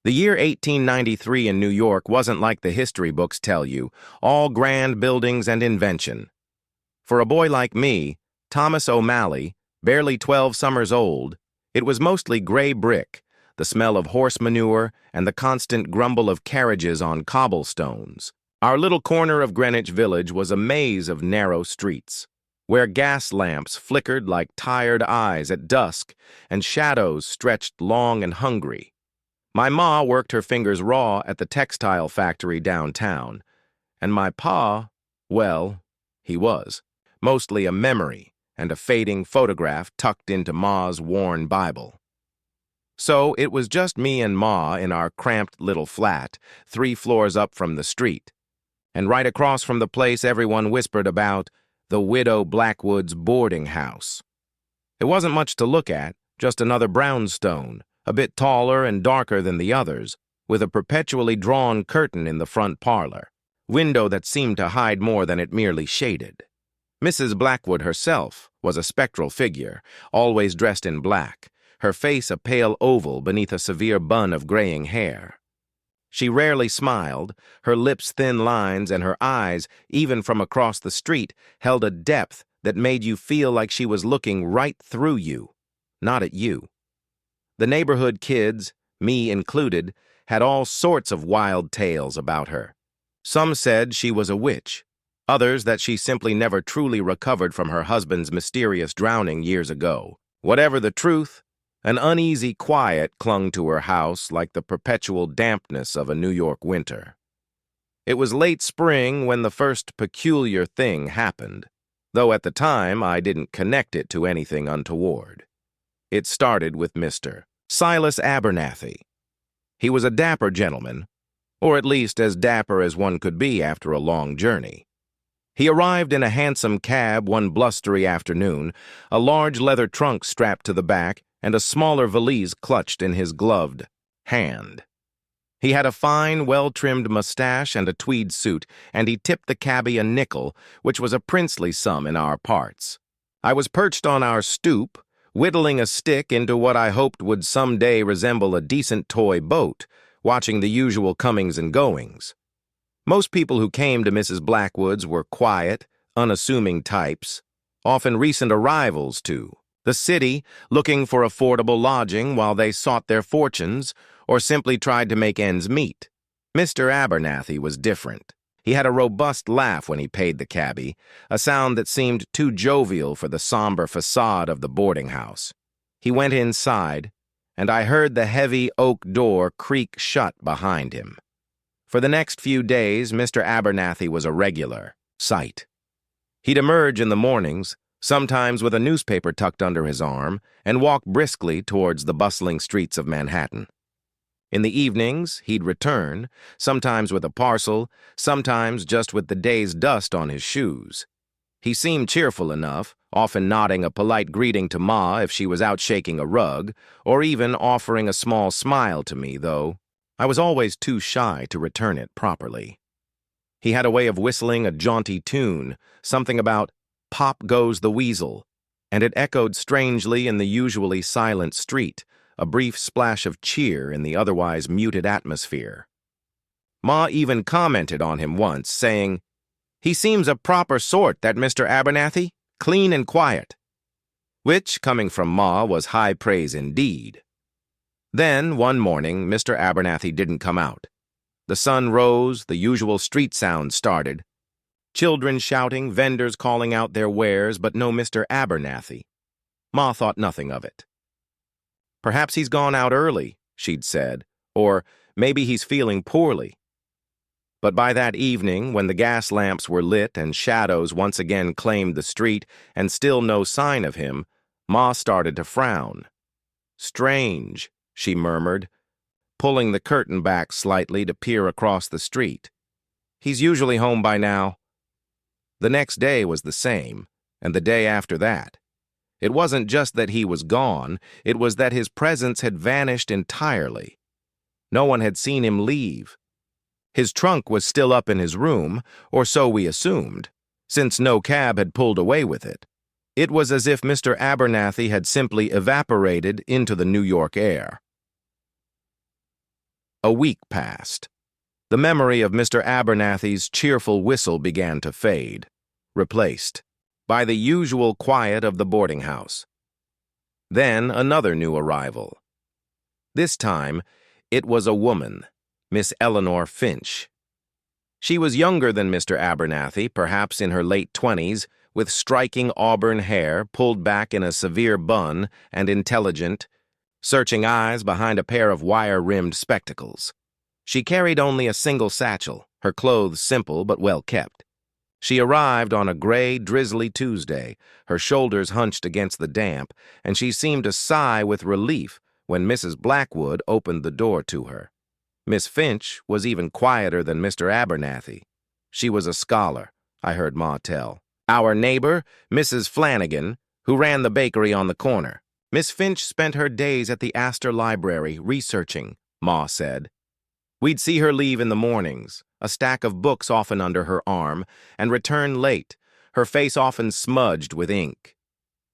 The year 1893 in New York wasn't like the history books tell you, all grand buildings and invention. For a boy like me, Thomas O'Malley, barely 12 summers old, it was mostly gray brick, the smell of horse manure, and the constant grumble of carriages on cobblestones. Our little corner of Greenwich Village was a maze of narrow streets, where gas lamps flickered like tired eyes at dusk and shadows stretched long and hungry. My ma worked her fingers raw at the textile factory downtown, and my pa, well, he was mostly a memory and a fading photograph tucked into ma's worn Bible. So it was just me and ma in our cramped little flat, 3 floors up from the street, and right across from the place everyone whispered about, the Widow Blackwood's boarding house. It wasn't much to look at, just another brownstone, a bit taller and darker than the others, with a perpetually drawn curtain in the front parlor, window that seemed to hide more than it merely shaded. Mrs. Blackwood herself was a spectral figure, always dressed in black, her face a pale oval beneath a severe bun of graying hair. She rarely smiled, her lips thin lines, and her eyes, even from across the street, held a depth that made you feel like she was looking right through you, not at you. The neighborhood kids, me included, had all sorts of wild tales about her. Some said she was a witch, others that she simply never truly recovered from her husband's mysterious drowning years ago. Whatever the truth, an uneasy quiet clung to her house like the perpetual dampness of a New York winter. It was late spring when the first peculiar thing happened, though at the time I didn't connect it to anything untoward. It started with Mr. Silas Abernathy. He was a dapper gentleman, or at least as dapper as one could be after a long journey. He arrived in a handsome cab one blustery afternoon, a large leather trunk strapped to the back and a smaller valise clutched in his gloved hand. He had a fine, well-trimmed mustache and a tweed suit, and he tipped the cabbie a nickel, which was a princely sum in our parts. I was perched on our stoop, whittling a stick into what I hoped would someday resemble a decent toy boat, watching the usual comings and goings. Most people who came to Mrs. Blackwood's were quiet, unassuming types, often recent arrivals to the city, looking for affordable lodging while they sought their fortunes, or simply tried to make ends meet. Mr. Abernathy was different. He had a robust laugh when he paid the cabbie, a sound that seemed too jovial for the somber facade of the boarding house. He went inside, and I heard the heavy oak door creak shut behind him. For the next few days, Mr. Abernathy was a regular sight. He'd emerge in the mornings, sometimes with a newspaper tucked under his arm, and walk briskly towards the bustling streets of Manhattan. In the evenings, he'd return, sometimes with a parcel, sometimes just with the day's dust on his shoes. He seemed cheerful enough, often nodding a polite greeting to Ma if she was out shaking a rug, or even offering a small smile to me, though I was always too shy to return it properly. He had a way of whistling a jaunty tune, something about "Pop Goes the Weasel," and it echoed strangely in the usually silent street, a brief splash of cheer in the otherwise muted atmosphere. Ma even commented on him once, saying, "He seems a proper sort, that Mr. Abernathy, clean and quiet," which, coming from Ma, was high praise indeed. Then, one morning, Mr. Abernathy didn't come out. The sun rose, the usual street sounds started. Children shouting, vendors calling out their wares, but no Mr. Abernathy. Ma thought nothing of it. "Perhaps he's gone out early," she'd said, or "maybe he's feeling poorly." But by that evening, when the gas lamps were lit and shadows once again claimed the street and still no sign of him, Ma started to frown. "Strange," she murmured, pulling the curtain back slightly to peer across the street. "He's usually home by now." The next day was the same, and the day after that. It wasn't just that he was gone, it was that his presence had vanished entirely. No one had seen him leave. His trunk was still up in his room, or so we assumed, since no cab had pulled away with it. It was as if Mr. Abernathy had simply evaporated into the New York air. A week passed. The memory of Mr. Abernathy's cheerful whistle began to fade, replaced by the usual quiet of the boarding house. Then another new arrival. This time, it was a woman, Miss Eleanor Finch. She was younger than Mr. Abernathy, perhaps in her late 20s, with striking auburn hair pulled back in a severe bun and intelligent, searching eyes behind a pair of wire-rimmed spectacles. She carried only a single satchel, her clothes simple but well kept. She arrived on a gray, drizzly Tuesday, her shoulders hunched against the damp, and she seemed to sigh with relief when Mrs. Blackwood opened the door to her. Miss Finch was even quieter than Mr. Abernathy. She was a scholar, I heard Ma tell. Our neighbor, Mrs. Flanagan, who ran the bakery on the corner. Miss Finch spent her days at the Astor Library researching, Ma said. We'd see her leave in the mornings, a stack of books often under her arm, and return late, her face often smudged with ink.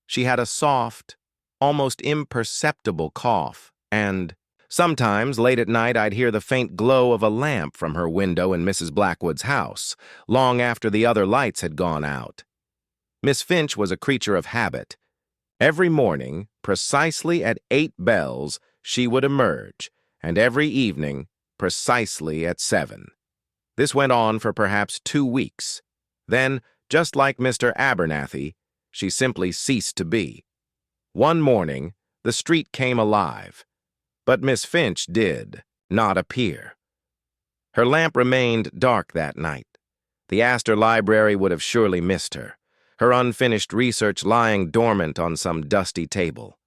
She had a soft, almost imperceptible cough, and sometimes late at night I'd hear the faint glow of a lamp from her window in Mrs. Blackwood's house, long after the other lights had gone out. Miss Finch was a creature of habit. Every morning, precisely at 8 bells, she would emerge, and every evening, precisely at 7. This went on for perhaps 2 weeks. Then, just like Mr. Abernathy, she simply ceased to be. One morning, the street came alive, but Miss Finch did not appear. Her lamp remained dark that night. The Astor Library would have surely missed her, her unfinished research lying dormant on some dusty table.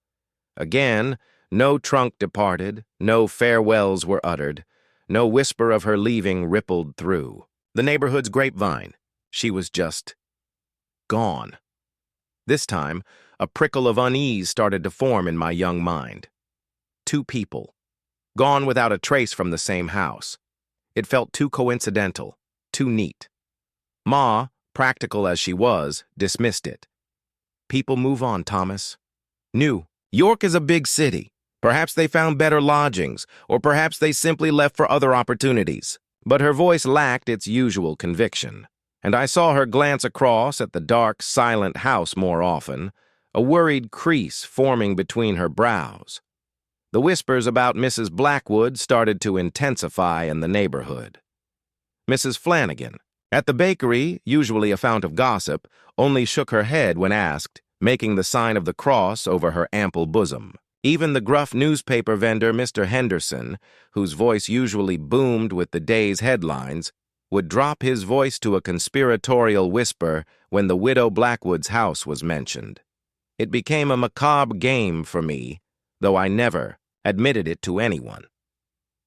Again, no trunk departed, no farewells were uttered, no whisper of her leaving rippled through the neighborhood's grapevine. She was just gone. This time, a prickle of unease started to form in my young mind. 2 people, gone without a trace from the same house. It felt too coincidental, too neat. Ma, practical as she was, dismissed it. People move on, Thomas. New York is a big city. Perhaps they found better lodgings, or perhaps they simply left for other opportunities. But her voice lacked its usual conviction, and I saw her glance across at the dark, silent house more often, a worried crease forming between her brows. The whispers about Mrs. Blackwood started to intensify in the neighborhood. Mrs. Flanagan, at the bakery, usually a fount of gossip, only shook her head when asked, making the sign of the cross over her ample bosom. Even the gruff newspaper vendor, Mr. Henderson, whose voice usually boomed with the day's headlines, would drop his voice to a conspiratorial whisper when the widow Blackwood's house was mentioned. It became a macabre game for me, though I never admitted it to anyone.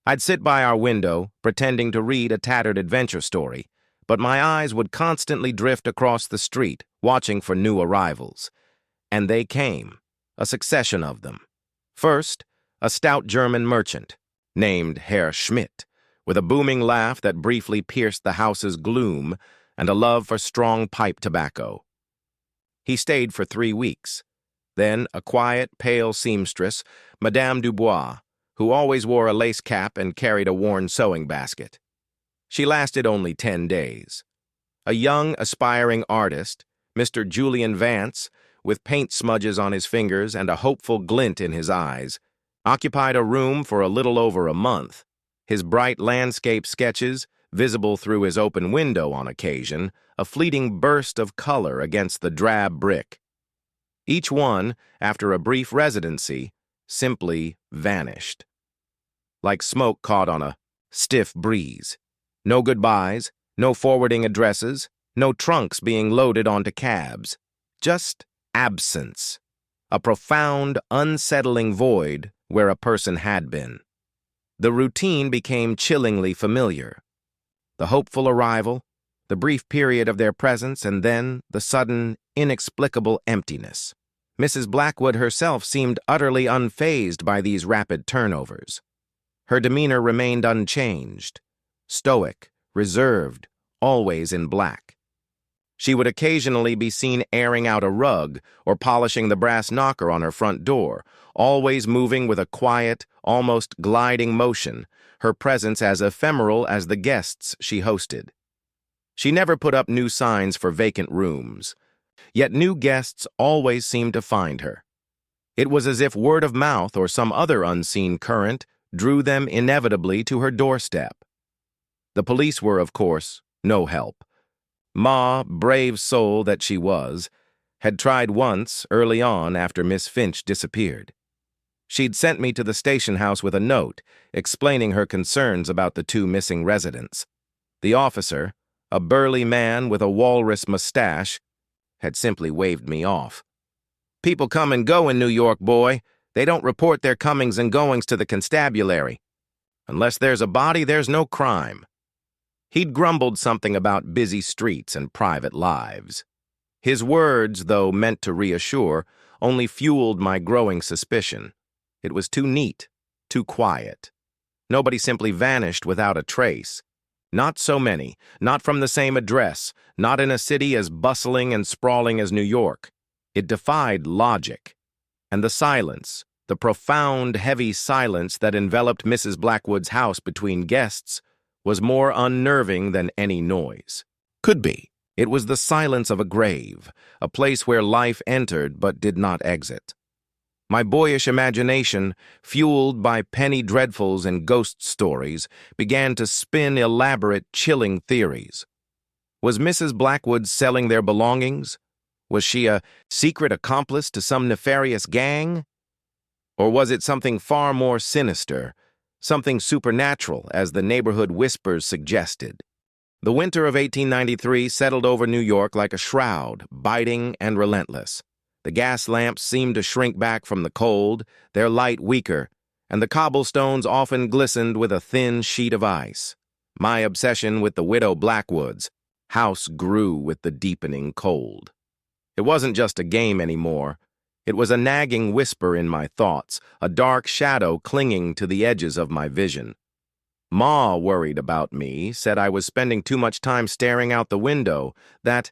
I'd sit by our window, pretending to read a tattered adventure story, but my eyes would constantly drift across the street, watching for new arrivals. And they came, a succession of them. First, a stout German merchant, named Herr Schmidt, with a booming laugh that briefly pierced the house's gloom and a love for strong pipe tobacco. He stayed for 3 weeks. Then a quiet, pale seamstress, Madame Dubois, who always wore a lace cap and carried a worn sewing basket. She lasted only 10 days. A young, aspiring artist, Mr. Julian Vance, with paint smudges on his fingers and a hopeful glint in his eyes, occupied a room for a little over a month. His bright landscape sketches, visible through his open window on occasion, a fleeting burst of color against the drab brick. Each one, after a brief residency, simply vanished. Like smoke caught on a stiff breeze. No goodbyes, no forwarding addresses, no trunks being loaded onto cabs. Just absence. A profound, unsettling void where a person had been. The routine became chillingly familiar. The hopeful arrival, the brief period of their presence, and then the sudden, inexplicable emptiness. Mrs. Blackwood herself seemed utterly unfazed by these rapid turnovers. Her demeanor remained unchanged, stoic, reserved, always in black. She would occasionally be seen airing out a rug or polishing the brass knocker on her front door, always moving with a quiet, almost gliding motion, her presence as ephemeral as the guests she hosted. She never put up new signs for vacant rooms, yet new guests always seemed to find her. It was as if word of mouth or some other unseen current drew them inevitably to her doorstep. The police were, of course, no help. Ma, brave soul that she was, had tried once early on after Miss Finch disappeared. She'd sent me to the station house with a note explaining her concerns about the two missing residents. The officer, a burly man with a walrus mustache, had simply waved me off. "People come and go in New York, boy. They don't report their comings and goings to the constabulary. Unless there's a body, there's no crime." He'd grumbled something about busy streets and private lives. His words, though meant to reassure, only fueled my growing suspicion. It was too neat, too quiet. Nobody simply vanished without a trace. Not so many, not from the same address, not in a city as bustling and sprawling as New York. It defied logic. And the silence, the profound, heavy silence that enveloped Mrs. Blackwood's house between guests, was more unnerving than any noise. Could be. It was the silence of a grave, a place where life entered but did not exit. My boyish imagination, fueled by penny dreadfuls and ghost stories, began to spin elaborate, chilling theories. Was Mrs. Blackwood selling their belongings? Was she a secret accomplice to some nefarious gang? Or was it something far more sinister, something supernatural, as the neighborhood whispers suggested? The winter of 1893 settled over New York like a shroud, biting and relentless. The gas lamps seemed to shrink back from the cold, their light weaker, and the cobblestones often glistened with a thin sheet of ice. My obsession with the widow Blackwood's house grew with the deepening cold. It wasn't just a game anymore. It was a nagging whisper in my thoughts, a dark shadow clinging to the edges of my vision. Ma worried about me, said I was spending too much time staring out the window, that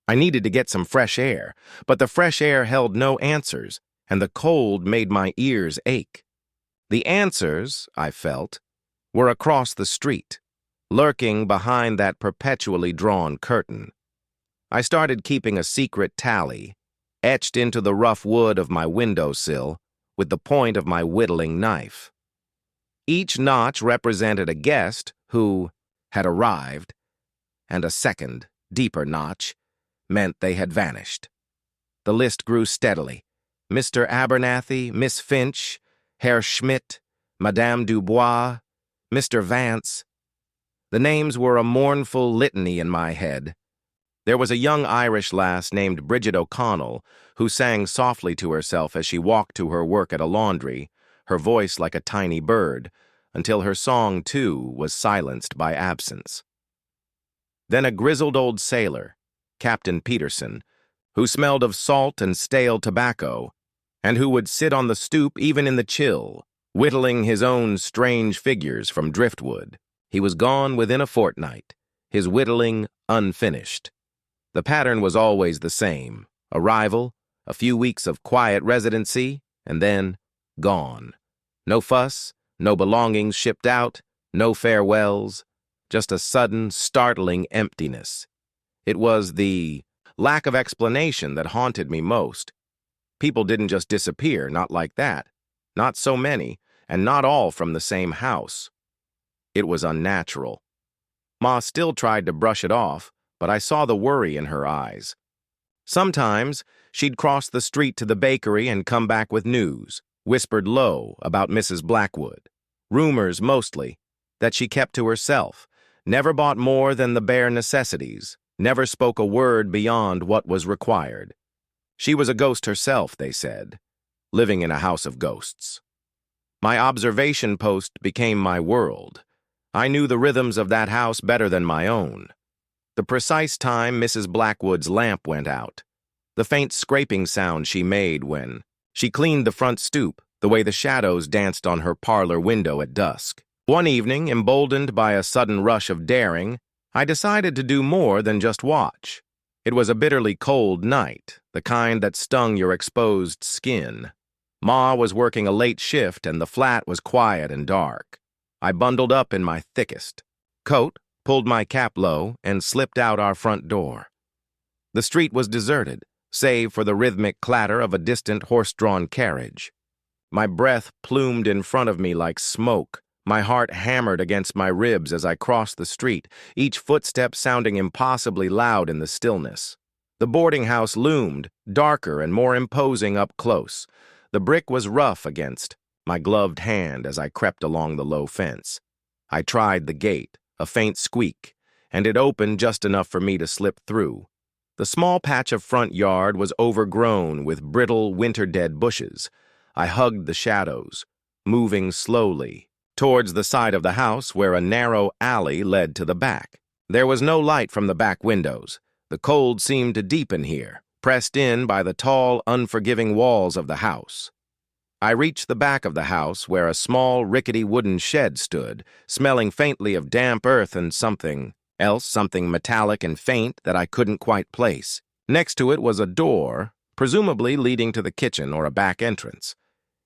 I needed to get some fresh air, but the fresh air held no answers, and the cold made my ears ache. The answers, I felt, were across the street, lurking behind that perpetually drawn curtain. I started keeping a secret tally, etched into the rough wood of my windowsill with the point of my whittling knife. Each notch represented a guest who had arrived, and a second, deeper notch meant they had vanished. The list grew steadily. Mr. Abernathy, Miss Finch, Herr Schmidt, Madame Dubois, Mr. Vance. The names were a mournful litany in my head. There was a young Irish lass named Bridget O'Connell who sang softly to herself as she walked to her work at a laundry, her voice like a tiny bird, until her song, too, was silenced by absence. Then a grizzled old sailor, Captain Peterson, who smelled of salt and stale tobacco, and who would sit on the stoop even in the chill, whittling his own strange figures from driftwood. He was gone within a fortnight, his whittling unfinished. The pattern was always the same: arrival, a few weeks of quiet residency, and then gone. No fuss, no belongings shipped out, no farewells, just a sudden, startling emptiness. It was the lack of explanation that haunted me most. People didn't just disappear, not like that. Not so many, and not all from the same house. It was unnatural. Ma still tried to brush it off, but I saw the worry in her eyes. Sometimes she'd cross the street to the bakery and come back with news, whispered low about Mrs. Blackwood. Rumors, mostly, that she kept to herself, never bought more than the bare necessities, never spoke a word beyond what was required. She was a ghost herself, they said, living in a house of ghosts. My observation post became my world. I knew the rhythms of that house better than my own. The precise time Mrs. Blackwood's lamp went out, the faint scraping sound she made when she cleaned the front stoop, the way the shadows danced on her parlor window at dusk. One evening, emboldened by a sudden rush of daring, I decided to do more than just watch. It was a bitterly cold night, the kind that stung your exposed skin. Ma was working a late shift and the flat was quiet and dark. I bundled up in my thickest coat, pulled my cap low, and slipped out our front door. The street was deserted, save for the rhythmic clatter of a distant horse-drawn carriage. My breath plumed in front of me like smoke. My heart hammered against my ribs as I crossed the street, each footstep sounding impossibly loud in the stillness. The boarding house loomed, darker and more imposing up close. The brick was rough against my gloved hand as I crept along the low fence. I tried the gate, a faint squeak, and it opened just enough for me to slip through. The small patch of front yard was overgrown with brittle, winter-dead bushes. I hugged the shadows, moving slowly, towards the side of the house where a narrow alley led to the back. There was no light from the back windows. The cold seemed to deepen here, pressed in by the tall, unforgiving walls of the house. I reached the back of the house where a small, rickety wooden shed stood, smelling faintly of damp earth and something else, something metallic and faint that I couldn't quite place. Next to it was a door, presumably leading to the kitchen or a back entrance.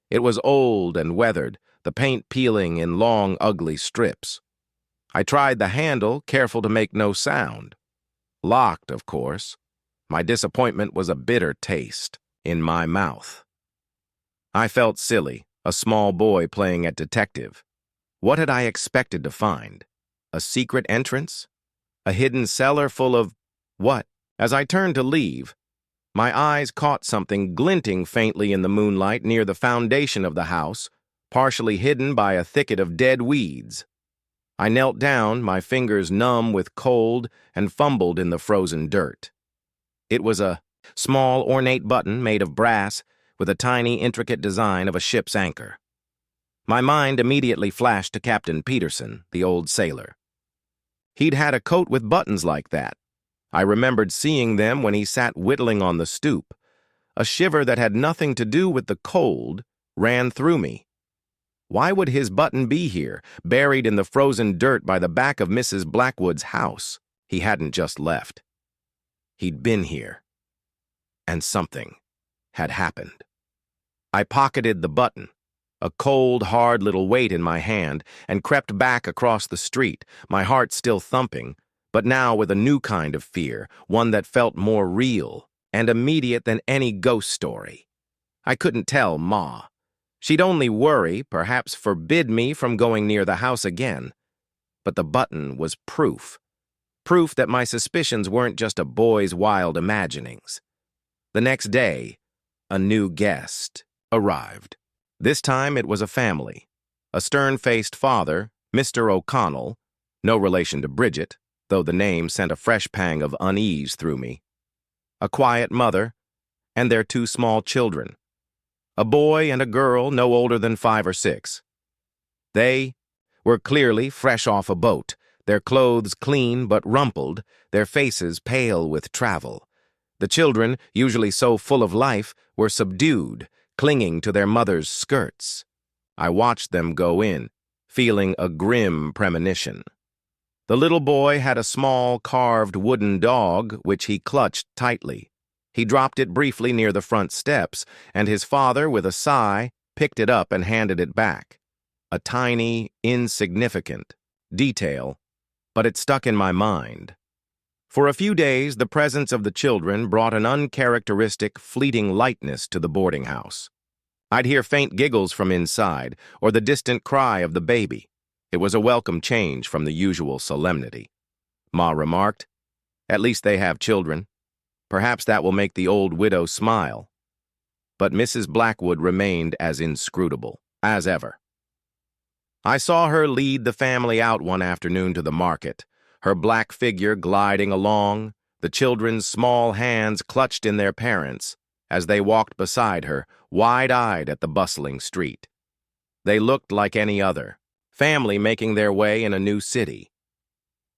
It was old and weathered, the paint peeling in long, ugly strips. I tried the handle, careful to make no sound. Locked, of course. My disappointment was a bitter taste in my mouth. I felt silly, a small boy playing at detective. What had I expected to find? A secret entrance? A hidden cellar full of what? As I turned to leave, my eyes caught something glinting faintly in the moonlight near the foundation of the house, partially hidden by a thicket of dead weeds. I knelt down, my fingers numb with cold, and fumbled in the frozen dirt. It was a small, ornate button made of brass with a tiny, intricate design of a ship's anchor. My mind immediately flashed to Captain Peterson, the old sailor. He'd had a coat with buttons like that. I remembered seeing them when he sat whittling on the stoop. A shiver that had nothing to do with the cold ran through me. Why would his button be here, buried in the frozen dirt by the back of Mrs. Blackwood's house? He hadn't just left. He'd been here. And something had happened. I pocketed the button, a cold, hard little weight in my hand, and crept back across the street, my heart still thumping, but now with a new kind of fear, one that felt more real and immediate than any ghost story. I couldn't tell Ma. She'd only worry, perhaps forbid me from going near the house again. But the button was proof. Proof that my suspicions weren't just a boy's wild imaginings. The next day, a new guest arrived. This time it was a family. A stern-faced father, Mr. O'Connell, no relation to Bridget, though the name sent a fresh pang of unease through me. A quiet mother, and their two small children. A boy and a girl no older than 5 or 6. They were clearly fresh off a boat, their clothes clean but rumpled, their faces pale with travel. The children, usually so full of life, were subdued, clinging to their mother's skirts. I watched them go in, feeling a grim premonition. The little boy had a small carved wooden dog which he clutched tightly. He dropped it briefly near the front steps, and his father, with a sigh, picked it up and handed it back. A tiny, insignificant detail, but it stuck in my mind. For a few days, the presence of the children brought an uncharacteristic, fleeting lightness to the boarding house. I'd hear faint giggles from inside, or the distant cry of the baby. It was a welcome change from the usual solemnity. Ma remarked, "At least they have children. Perhaps that will make the old widow smile." But Mrs. Blackwood remained as inscrutable as ever. I saw her lead the family out one afternoon to the market, her black figure gliding along, the children's small hands clutched in their parents' as they walked beside her, wide-eyed at the bustling street. They looked like any other, family making their way in a new city.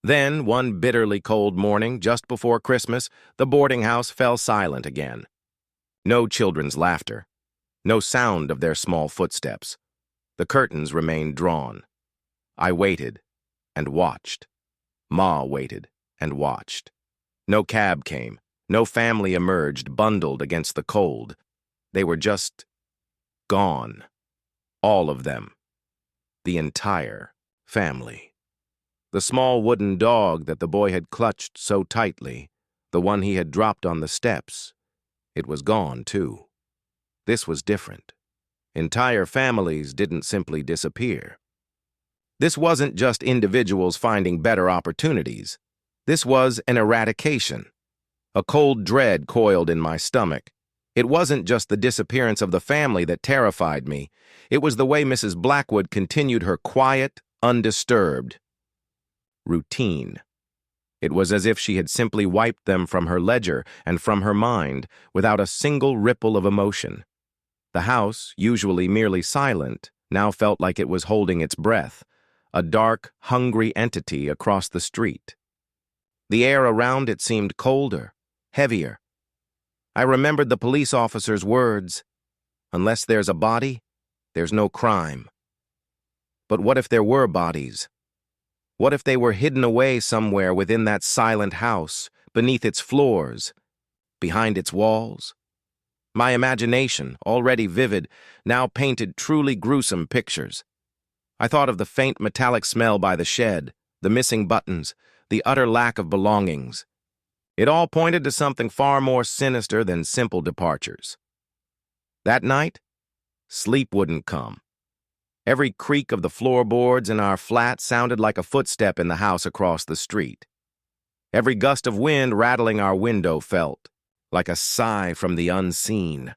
Then, one bitterly cold morning, just before Christmas, the boarding house fell silent again. No children's laughter, no sound of their small footsteps. The curtains remained drawn. I waited and watched. Ma waited and watched. No cab came, No family emerged, bundled against the cold. They were just gone. All of them. The entire family. The small wooden dog that the boy had clutched so tightly, the one he had dropped on the steps, it was gone too. This was different. Entire families didn't simply disappear. This wasn't just individuals finding better opportunities. This was an eradication. A cold dread coiled in my stomach. It wasn't just the disappearance of the family that terrified me. It was the way Mrs. Blackwood continued her quiet, undisturbed routine. It was as if she had simply wiped them from her ledger and from her mind without a single ripple of emotion. The house, usually merely silent, now felt like it was holding its breath, a dark, hungry entity across the street. The air around it seemed colder, heavier. I remembered the police officer's words, "Unless there's a body, there's no crime." But what if there were bodies? What if they were hidden away somewhere within that silent house, beneath its floors, behind its walls? My imagination, already vivid, now painted truly gruesome pictures. I thought of the faint metallic smell by the shed, the missing buttons, the utter lack of belongings. It all pointed to something far more sinister than simple departures. That night, sleep wouldn't come. Every creak of the floorboards in our flat sounded like a footstep in the house across the street. Every gust of wind rattling our window felt like a sigh from the unseen.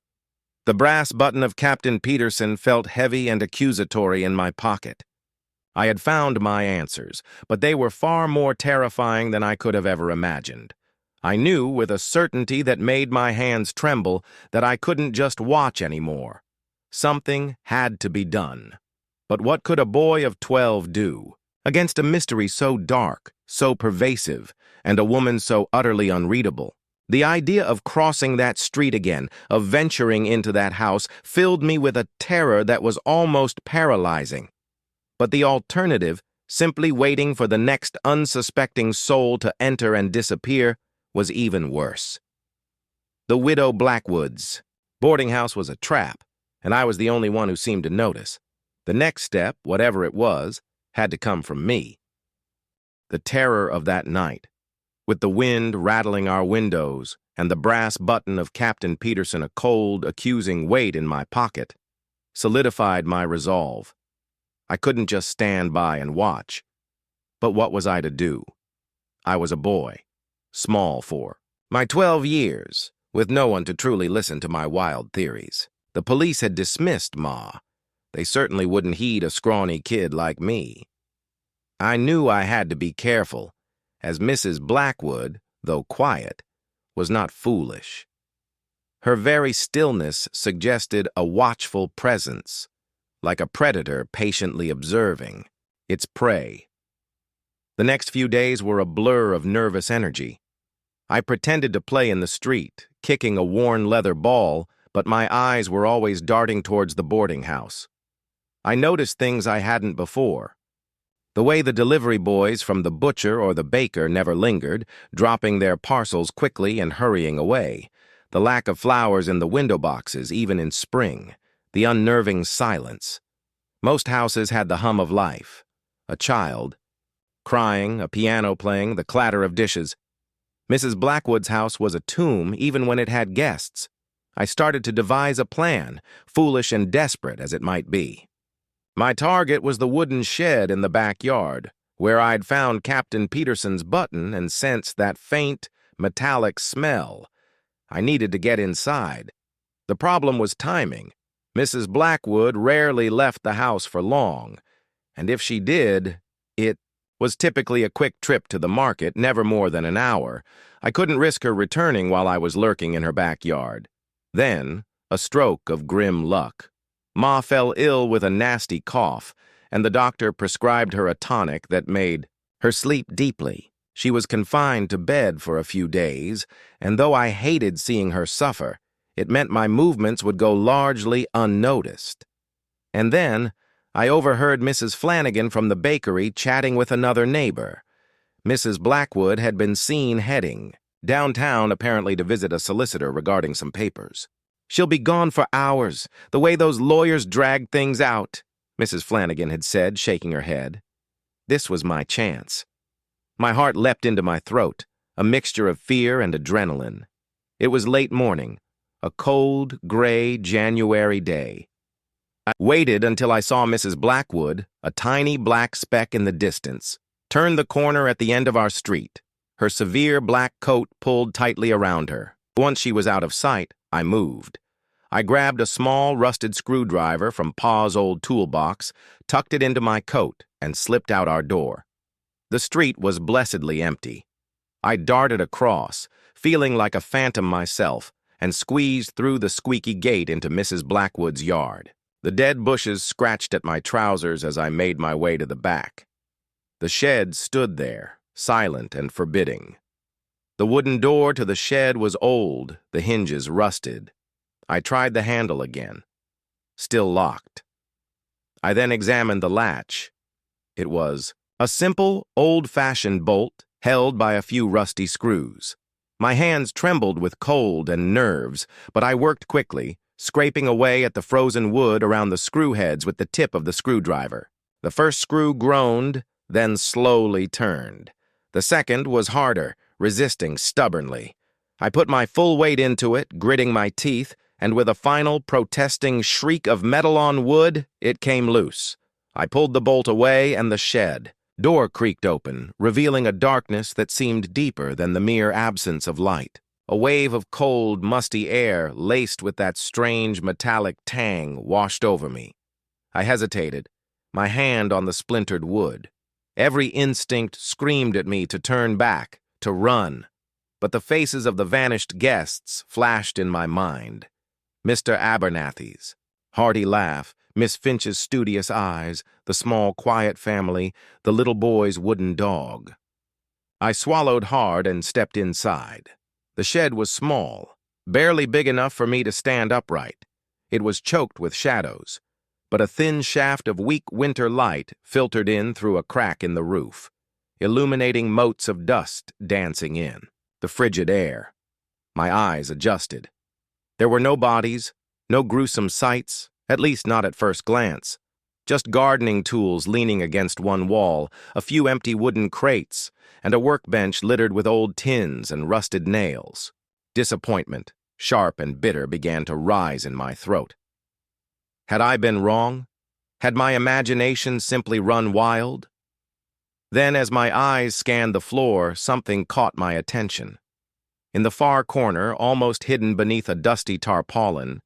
The brass button of Captain Peterson felt heavy and accusatory in my pocket. I had found my answers, but they were far more terrifying than I could have ever imagined. I knew with a certainty that made my hands tremble that I couldn't just watch anymore. Something had to be done. But what could a boy of 12 do against a mystery so dark, so pervasive, and a woman so utterly unreadable? The idea of crossing that street again, of venturing into that house, filled me with a terror that was almost paralyzing. But the alternative, simply waiting for the next unsuspecting soul to enter and disappear, was even worse. The Widow Blackwood's boarding house was a trap, and I was the only one who seemed to notice. The next step, whatever it was, had to come from me. The terror of that night, with the wind rattling our windows and the brass button of Captain Peterson a cold, accusing weight in my pocket, solidified my resolve. I couldn't just stand by and watch. But what was I to do? I was a boy, small for my 12 years, with no one to truly listen to my wild theories. The police had dismissed Ma. They certainly wouldn't heed a scrawny kid like me. I knew I had to be careful, as Mrs. Blackwood, though quiet, was not foolish. Her very stillness suggested a watchful presence, like a predator patiently observing its prey. The next few days were a blur of nervous energy. I pretended to play in the street, kicking a worn leather ball, but my eyes were always darting towards the boarding house. I noticed things I hadn't before. The way the delivery boys from the butcher or the baker never lingered, dropping their parcels quickly and hurrying away. The lack of flowers in the window boxes, even in spring. The unnerving silence. Most houses had the hum of life. A child, crying, a piano playing, the clatter of dishes. Mrs. Blackwood's house was a tomb even when it had guests. I started to devise a plan, foolish and desperate as it might be. My target was the wooden shed in the backyard, where I'd found Captain Peterson's button and sensed that faint, metallic smell. I needed to get inside. The problem was timing. Mrs. Blackwood rarely left the house for long, and if she did, it was typically a quick trip to the market, never more than an hour. I couldn't risk her returning while I was lurking in her backyard. Then, a stroke of grim luck. Ma fell ill with a nasty cough, and the doctor prescribed her a tonic that made her sleep deeply. She was confined to bed for a few days, and though I hated seeing her suffer, it meant my movements would go largely unnoticed. And then, I overheard Mrs. Flanagan from the bakery chatting with another neighbor. Mrs. Blackwood had been seen heading, Downtown, apparently to visit a solicitor regarding some papers. She'll be gone for hours, the way those lawyers drag things out, Mrs. Flanagan had said, shaking her head. This was my chance. My heart leapt into my throat, a mixture of fear and adrenaline. It was late morning, a cold, gray January day. I waited until I saw Mrs. Blackwood, a tiny black speck in the distance, turn the corner at the end of our street, her severe black coat pulled tightly around her. Once she was out of sight, I moved. I grabbed a small, rusted screwdriver from Pa's old toolbox, tucked it into my coat, and slipped out our door. The street was blessedly empty. I darted across, feeling like a phantom myself, and squeezed through the squeaky gate into Mrs. Blackwood's yard. The dead bushes scratched at my trousers as I made my way to the back. The shed stood there, silent and forbidding. The wooden door to the shed was old, the hinges rusted. I tried the handle again. Still locked. I then examined the latch. It was a simple, old-fashioned bolt held by a few rusty screws. My hands trembled with cold and nerves, but I worked quickly, scraping away at the frozen wood around the screw heads with the tip of the screwdriver. The first screw groaned, then slowly turned. The second was harder, resisting stubbornly. I put my full weight into it, gritting my teeth, and with a final protesting shriek of metal on wood, it came loose. I pulled the bolt away, and the shed door creaked open, revealing a darkness that seemed deeper than the mere absence of light. A wave of cold, musty air, laced with that strange metallic tang, washed over me. I hesitated, my hand on the splintered wood. Every instinct screamed at me to turn back, to run. But the faces of the vanished guests flashed in my mind. Mr. Abernathy's hearty laugh, Miss Finch's studious eyes, the small, quiet family, the little boy's wooden dog. I swallowed hard and stepped inside. The shed was small, barely big enough for me to stand upright. It was choked with shadows, but a thin shaft of weak winter light filtered in through a crack in the roof, illuminating motes of dust dancing in the frigid air. My eyes adjusted. There were no bodies, no gruesome sights, at least not at first glance. Just gardening tools leaning against one wall, a few empty wooden crates, and a workbench littered with old tins and rusted nails. Disappointment, sharp and bitter, began to rise in my throat. Had I been wrong? Had my imagination simply run wild? Then, as my eyes scanned the floor, something caught my attention. In the far corner, almost hidden beneath a dusty tarpaulin,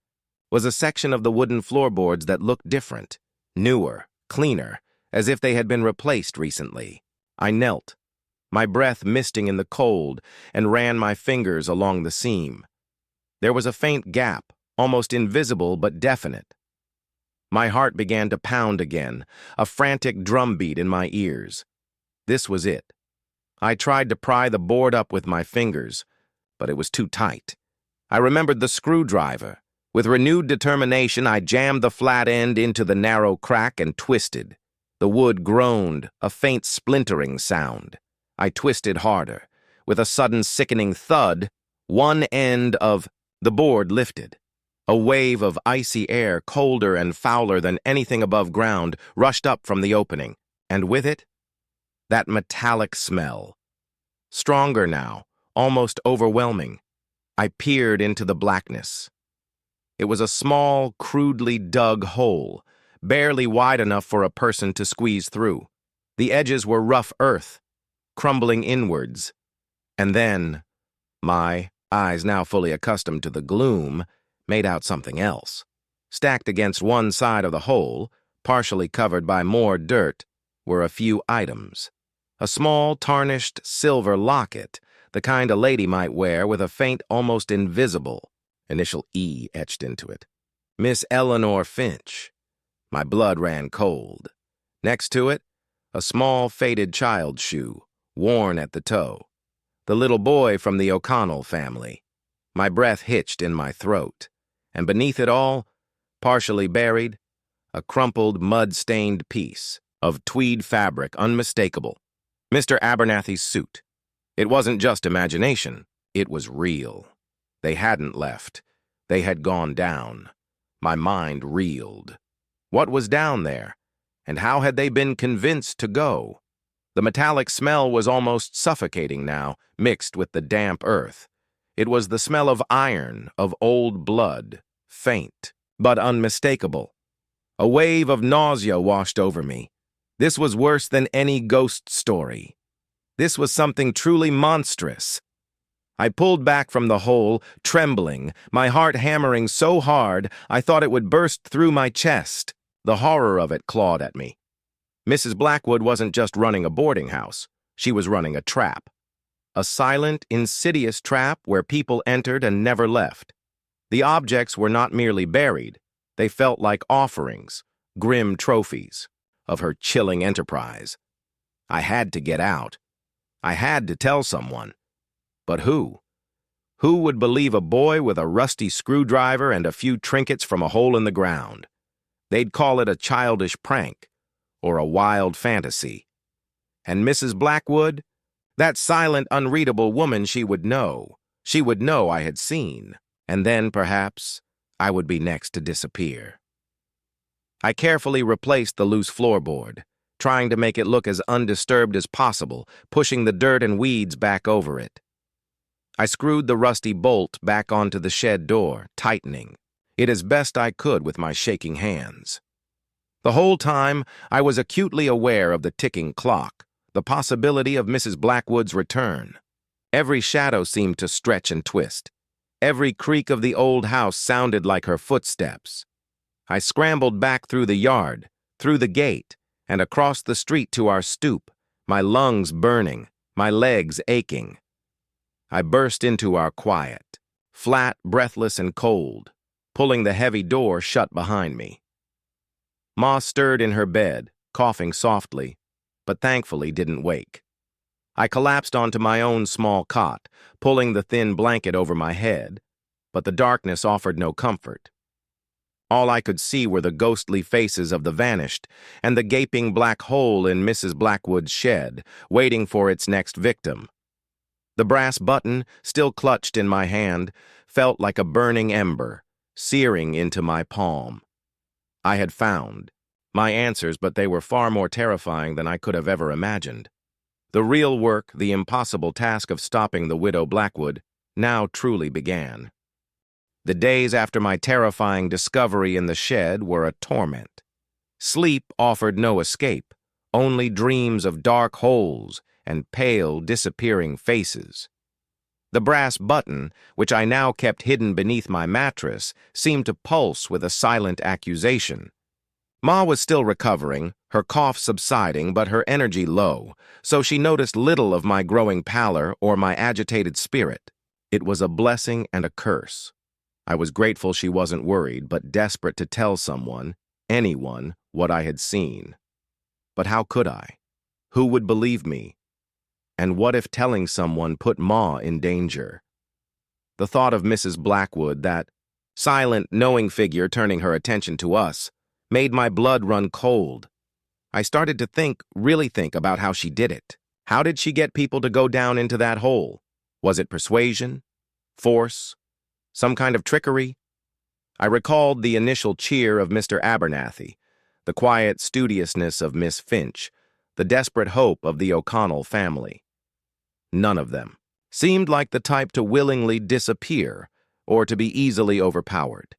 was a section of the wooden floorboards that looked different, newer, cleaner, as if they had been replaced recently. I knelt, my breath misting in the cold, and ran my fingers along the seam. There was a faint gap, almost invisible but definite. My heart began to pound again, a frantic drumbeat in my ears. This was it. I tried to pry the board up with my fingers, but it was too tight. I remembered the screwdriver. With renewed determination, I jammed the flat end into the narrow crack and twisted. The wood groaned, a faint splintering sound. I twisted harder. With a sudden sickening thud, one end of the board lifted. A wave of icy air, colder and fouler than anything above ground, rushed up from the opening, and with it, that metallic smell. Stronger now, almost overwhelming. I peered into the blackness. It was a small, crudely dug hole, barely wide enough for a person to squeeze through. The edges were rough earth, crumbling inwards. And then, my eyes now fully accustomed to the gloom, made out something else. Stacked against one side of the hole, partially covered by more dirt, were a few items. A small, tarnished silver locket, the kind a lady might wear with a faint, almost invisible, initial E etched into it. Miss Eleanor Finch. My blood ran cold. Next to it, a small, faded child's shoe, worn at the toe. The little boy from the O'Connell family. My breath hitched in my throat. And beneath it all, partially buried, a crumpled, mud-stained piece of tweed fabric, unmistakable. Mr. Abernathy's suit. It wasn't just imagination. It was real. They hadn't left. They had gone down. My mind reeled. What was down there? And how had they been convinced to go? The metallic smell was almost suffocating now, mixed with the damp earth. It was the smell of iron, of old blood, faint, but unmistakable. A wave of nausea washed over me. This was worse than any ghost story. This was something truly monstrous. I pulled back from the hole, trembling, my heart hammering so hard I thought it would burst through my chest. The horror of it clawed at me. Mrs. Blackwood wasn't just running a boarding house. She was running a trap. A silent, insidious trap where people entered and never left. The objects were not merely buried. They felt like offerings, grim trophies, of her chilling enterprise. I had to get out. I had to tell someone. But who? Who would believe a boy with a rusty screwdriver and a few trinkets from a hole in the ground? They'd call it a childish prank, or a wild fantasy. And Mrs. Blackwood? That silent, unreadable woman, she would know. She would know I had seen. And then, perhaps, I would be next to disappear. I carefully replaced the loose floorboard, trying to make it look as undisturbed as possible, pushing the dirt and weeds back over it. I screwed the rusty bolt back onto the shed door, tightening it as best I could with my shaking hands. The whole time, I was acutely aware of the ticking clock, the possibility of Mrs. Blackwood's return. Every shadow seemed to stretch and twist. Every creak of the old house sounded like her footsteps. I scrambled back through the yard, through the gate, and across the street to our stoop, my lungs burning, my legs aching. I burst into our quiet, flat, breathless, and cold, pulling the heavy door shut behind me. Ma stirred in her bed, coughing softly, but thankfully didn't wake. I collapsed onto my own small cot, pulling the thin blanket over my head, but the darkness offered no comfort. All I could see were the ghostly faces of the vanished and the gaping black hole in Mrs. Blackwood's shed, waiting for its next victim. The brass button, still clutched in my hand, felt like a burning ember, searing into my palm. I had found my answers, but they were far more terrifying than I could have ever imagined. The real work, the impossible task of stopping the widow Blackwood, now truly began. The days after my terrifying discovery in the shed were a torment. Sleep offered no escape, only dreams of dark holes and pale, disappearing faces. The brass button, which I now kept hidden beneath my mattress, seemed to pulse with a silent accusation. Ma was still recovering, her cough subsiding, but her energy low, so she noticed little of my growing pallor or my agitated spirit. It was a blessing and a curse. I was grateful she wasn't worried, but desperate to tell someone, anyone, what I had seen. But how could I? Who would believe me? And what if telling someone put Ma in danger? The thought of Mrs. Blackwood, that silent, knowing figure turning her attention to us, made my blood run cold. I started to really think about how she did it. How did she get people to go down into that hole? Was it persuasion? Force? Some kind of trickery? I recalled the initial cheer of Mr. Abernathy, the quiet studiousness of Miss Finch, the desperate hope of the O'Connell family. None of them seemed like the type to willingly disappear or to be easily overpowered.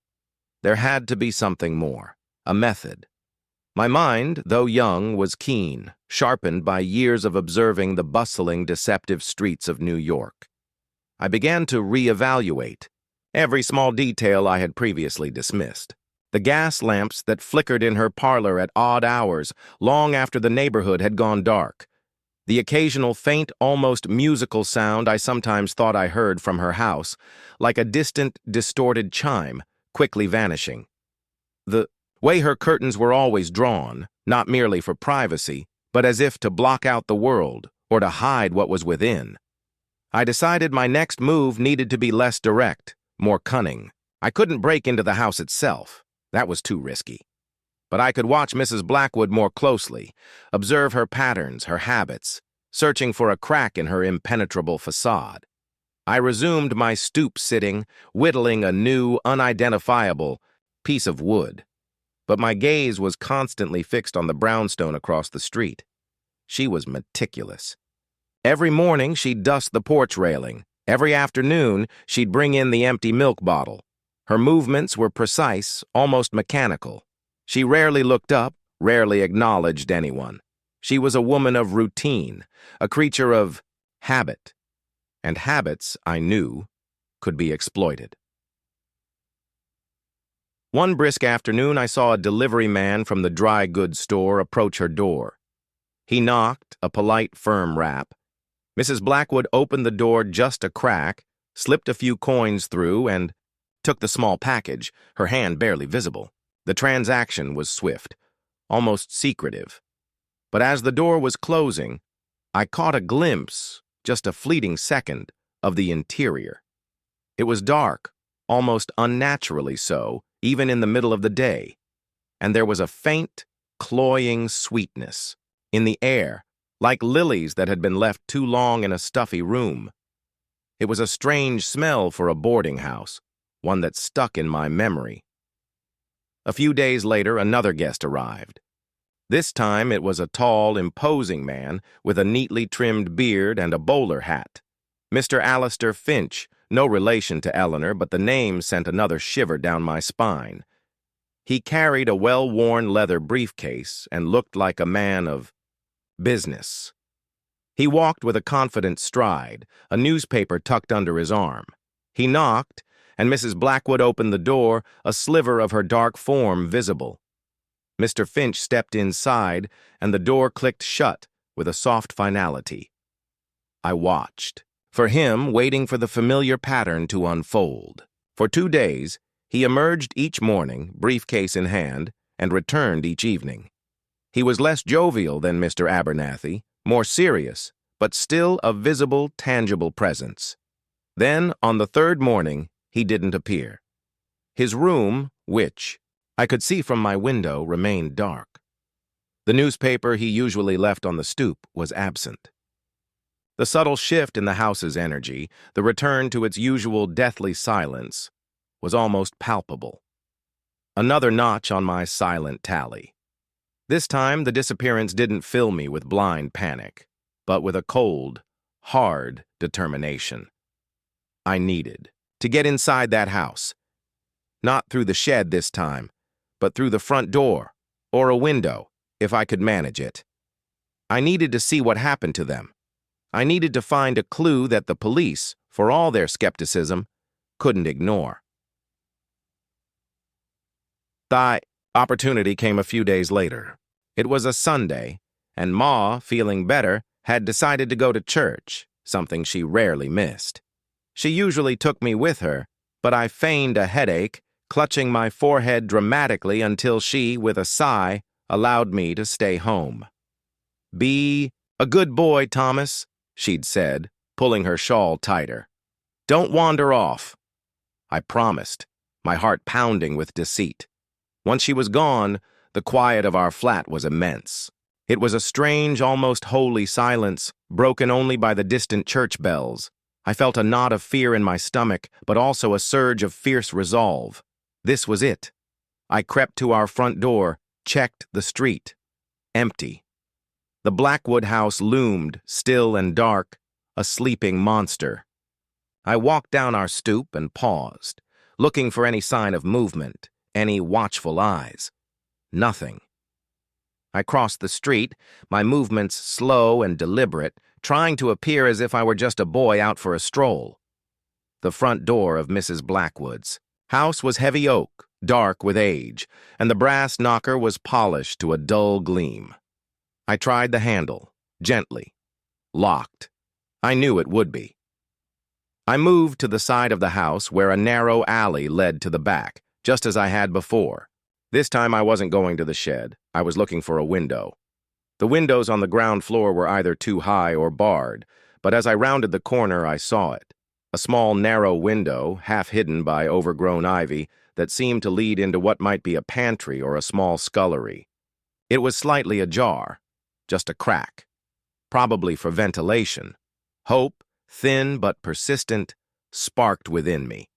There had to be something more, a method. My mind, though young, was keen, sharpened by years of observing the bustling, deceptive streets of New York. I began to reevaluate every small detail I had previously dismissed. The gas lamps that flickered in her parlor at odd hours, long after the neighborhood had gone dark. The occasional faint, almost musical sound I sometimes thought I heard from her house, like a distant, distorted chime, quickly vanishing. The way her curtains were always drawn, not merely for privacy, but as if to block out the world, or to hide what was within. I decided my next move needed to be less direct, more cunning. I couldn't break into the house itself. That was too risky. But I could watch Mrs. Blackwood more closely, observe her patterns, her habits, searching for a crack in her impenetrable facade. I resumed my stoop sitting, whittling a new, unidentifiable piece of wood. But my gaze was constantly fixed on the brownstone across the street. She was meticulous. Every morning, she'd dust the porch railing. Every afternoon, she'd bring in the empty milk bottle. Her movements were precise, almost mechanical. She rarely looked up, rarely acknowledged anyone. She was a woman of routine, a creature of habit. And habits, I knew, could be exploited. One brisk afternoon, I saw a delivery man from the dry goods store approach her door. He knocked, a polite, firm rap. Mrs. Blackwood opened the door just a crack, slipped a few coins through, and took the small package, her hand barely visible. The transaction was swift, almost secretive. But as the door was closing, I caught a glimpse, just a fleeting second, of the interior. It was dark, almost unnaturally so, even in the middle of the day, and there was a faint, cloying sweetness in the air, like lilies that had been left too long in a stuffy room. It was a strange smell for a boarding house, one that stuck in my memory. A few days later, another guest arrived. This time it was a tall, imposing man with a neatly trimmed beard and a bowler hat. Mr. Alistair Finch, no relation to Eleanor, but the name sent another shiver down my spine. He carried a well-worn leather briefcase and looked like a man of business. He walked with a confident stride, a newspaper tucked under his arm. He knocked, and Mrs. Blackwood opened the door, a sliver of her dark form visible. Mr. Finch stepped inside, and the door clicked shut with a soft finality. I watched, for him waiting for the familiar pattern to unfold. For 2 days, he emerged each morning, briefcase in hand, and returned each evening. He was less jovial than Mr. Abernathy, more serious, but still a visible, tangible presence. Then, on the 3rd morning, he didn't appear. His room, which I could see from my window, remained dark. The newspaper he usually left on the stoop was absent. The subtle shift in the house's energy, the return to its usual deathly silence, was almost palpable. Another notch on my silent tally. This time, the disappearance didn't fill me with blind panic, but with a cold, hard determination. I needed to get inside that house. Not through the shed this time, but through the front door, or a window, if I could manage it. I needed to see what happened to them. I needed to find a clue that the police, for all their skepticism, couldn't ignore. The opportunity came a few days later. It was a Sunday, and Ma, feeling better, had decided to go to church, something she rarely missed. She usually took me with her, but I feigned a headache, clutching my forehead dramatically until she, with a sigh, allowed me to stay home. "Be a good boy, Thomas," she'd said, pulling her shawl tighter. "Don't wander off." I promised, my heart pounding with deceit. Once she was gone, the quiet of our flat was immense. It was a strange, almost holy silence, broken only by the distant church bells. I felt a knot of fear in my stomach, but also a surge of fierce resolve. This was it. I crept to our front door, checked the street. Empty. The Blackwood house loomed, still and dark, a sleeping monster. I walked down our stoop and paused, looking for any sign of movement, any watchful eyes. Nothing. I crossed the street, my movements slow and deliberate, trying to appear as if I were just a boy out for a stroll. The front door of Mrs. Blackwood's house was heavy oak, dark with age, and the brass knocker was polished to a dull gleam. I tried the handle, gently. Locked. I knew it would be. I moved to the side of the house where a narrow alley led to the back, just as I had before. This time I wasn't going to the shed. I was looking for a window. The windows on the ground floor were either too high or barred, but as I rounded the corner, I saw it. A small, narrow window, half hidden by overgrown ivy, that seemed to lead into what might be a pantry or a small scullery. It was slightly ajar, just a crack, probably for ventilation. Hope, thin but persistent, sparked within me.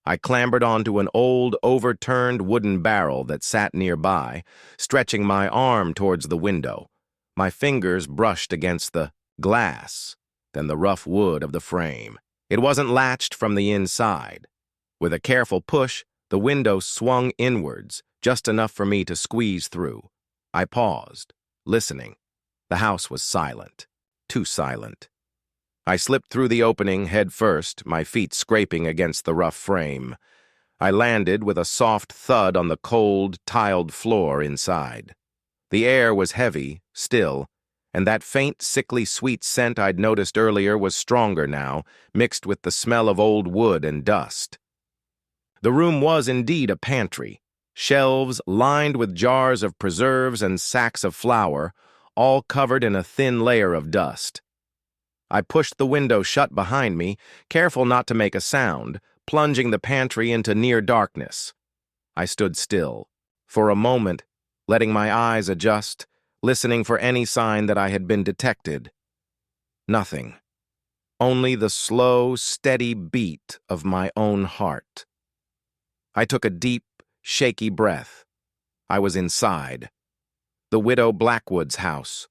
I clambered onto an old, overturned wooden barrel that sat nearby, stretching my arm towards the window. My fingers brushed against the glass, then the rough wood of the frame. It wasn't latched from the inside. With a careful push, the window swung inwards, just enough for me to squeeze through. I paused, listening. The house was silent. Too silent. I slipped through the opening head first, my feet scraping against the rough frame. I landed with a soft thud on the cold, tiled floor inside. The air was heavy, still, and that faint, sickly sweet scent I'd noticed earlier was stronger now, mixed with the smell of old wood and dust. The room was indeed a pantry, shelves lined with jars of preserves and sacks of flour, all covered in a thin layer of dust. I pushed the window shut behind me, careful not to make a sound, plunging the pantry into near darkness. I stood still, for a moment, letting my eyes adjust, listening for any sign that I had been detected. Nothing. Only the slow, steady beat of my own heart. I took a deep, shaky breath. I was inside. The widow Blackwood's house,